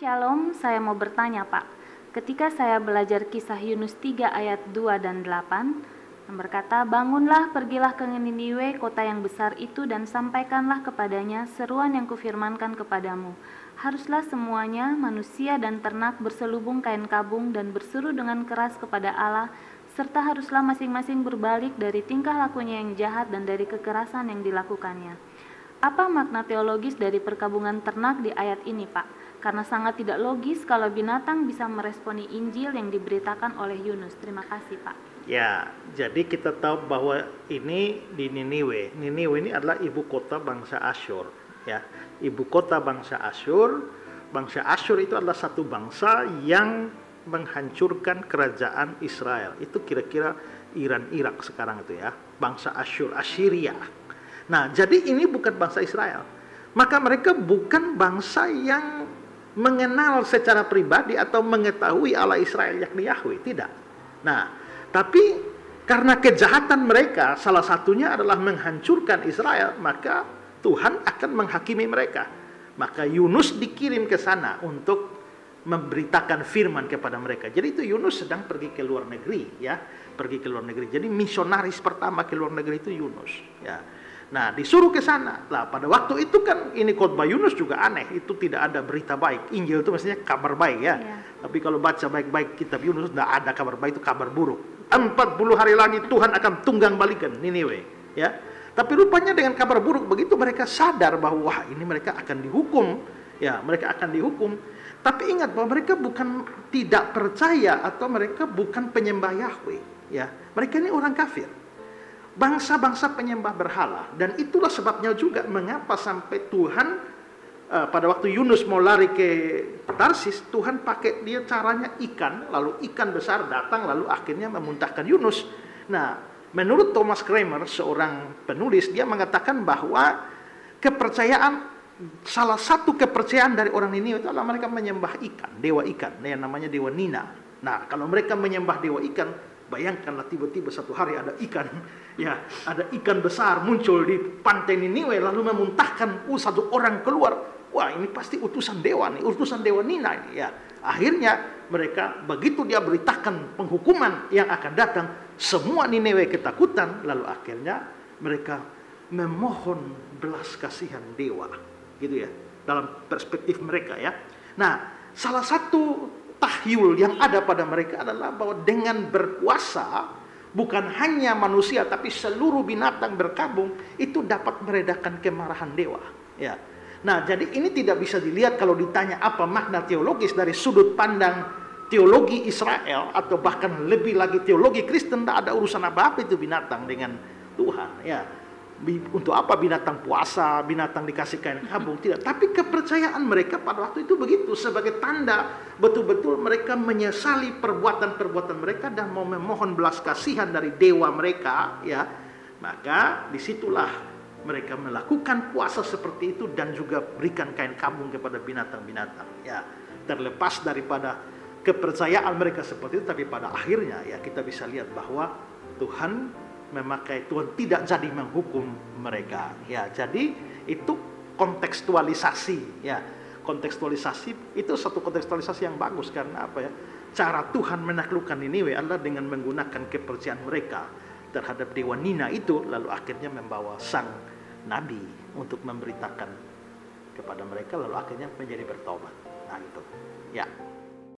Shalom, saya mau bertanya Pak. Ketika saya belajar kisah Yunus 3 ayat 2 dan 8, yang berkata, "Bangunlah, pergilah ke Niniwe, kota yang besar itu, dan sampaikanlah kepadanya seruan yang kufirmankan kepadamu. Haruslah semuanya, manusia dan ternak, berselubung kain kabung dan berseru dengan keras kepada Allah, serta haruslah masing-masing berbalik dari tingkah lakunya yang jahat dan dari kekerasan yang dilakukannya." Apa makna teologis dari perkabungan ternak di ayat ini, Pak? Karena sangat tidak logis kalau binatang bisa meresponi Injil yang diberitakan oleh Yunus. Terima kasih, Pak. Ya, jadi kita tahu bahwa ini di Niniwe. Niniwe ini adalah ibu kota bangsa Asyur. Ya, ibu kota bangsa Asyur. Bangsa Asyur itu adalah satu bangsa yang menghancurkan kerajaan Israel. Itu kira-kira Iran, Irak sekarang itu ya. Bangsa Asyur, Assyria. Nah, jadi ini bukan bangsa Israel. Maka mereka bukan bangsa yang mengenal secara pribadi atau mengetahui Allah Israel yakni Yahweh, tidak. Nah, tapi karena kejahatan mereka salah satunya adalah menghancurkan Israel, maka Tuhan akan menghakimi mereka. Maka Yunus dikirim ke sana untuk memberitakan firman kepada mereka. Jadi itu Yunus sedang pergi ke luar negeri, ya, pergi ke luar negeri. Jadi misionaris pertama ke luar negeri itu Yunus, ya. Nah, disuruh ke sana. Lah, pada waktu itu kan ini khotbah Yunus juga aneh. Itu tidak ada berita baik. Injil itu maksudnya kabar baik ya. Tapi kalau baca baik-baik kitab Yunus, tidak ada kabar baik, itu kabar buruk. 40 hari lagi Tuhan akan tunggang balikan Niniwe. Ya. Tapi rupanya dengan kabar buruk begitu mereka sadar bahwa wah, ini mereka akan dihukum. Ya, mereka akan dihukum. Tapi ingat bahwa mereka bukan tidak percaya atau mereka bukan penyembah Yahweh. Ya. Mereka ini orang kafir. Bangsa-bangsa penyembah berhala, dan itulah sebabnya juga mengapa sampai Tuhan pada waktu Yunus mau lari ke Tarsis, Tuhan pakai dia caranya ikan, lalu ikan besar datang lalu akhirnya memuntahkan Yunus. Nah, menurut Thomas Kramer, seorang penulis, dia mengatakan bahwa salah satu kepercayaan dari orang ini itu adalah mereka menyembah ikan, dewa ikan, yang namanya dewa Nina. Nah, kalau mereka menyembah dewa ikan, bayangkanlah tiba-tiba satu hari ada ikan, ya, ada ikan besar muncul di pantai Niniwe lalu memuntahkan satu orang keluar. Wah, ini pasti utusan dewa nih, utusan dewa Nina ini, ya. Akhirnya mereka begitu dia beritakan penghukuman yang akan datang, semua Niniwe ketakutan, lalu akhirnya mereka memohon belas kasihan dewa, gitu ya, dalam perspektif mereka ya. Nah, salah satu tahyul yang ada pada mereka adalah bahwa dengan berkuasa bukan hanya manusia tapi seluruh binatang berkabung itu dapat meredakan kemarahan dewa, ya. Nah, jadi ini tidak bisa dilihat kalau ditanya apa makna teologis dari sudut pandang teologi Israel atau bahkan lebih lagi teologi Kristen. Tidak ada urusan apa-apa itu binatang dengan Tuhan, ya. Untuk apa binatang puasa, binatang dikasih kain kabung, tidak. Tapi kepercayaan mereka pada waktu itu begitu, sebagai tanda betul-betul mereka menyesali perbuatan-perbuatan mereka dan mau memohon belas kasihan dari dewa mereka, ya. Maka disitulah mereka melakukan puasa seperti itu dan juga berikan kain kabung kepada binatang-binatang, ya. Terlepas daripada kepercayaan mereka seperti itu, tapi pada akhirnya ya kita bisa lihat bahwa Tuhan tidak jadi menghukum mereka, ya. Jadi itu kontekstualisasi, ya. Kontekstualisasi itu satu kontekstualisasi yang bagus karena apa ya? Cara Tuhan menaklukkan Niniwe adalah dengan menggunakan kepercayaan mereka terhadap dewa Nina itu, lalu akhirnya membawa sang nabi untuk memberitakan kepada mereka, lalu akhirnya menjadi bertobat. Nah, itu, ya.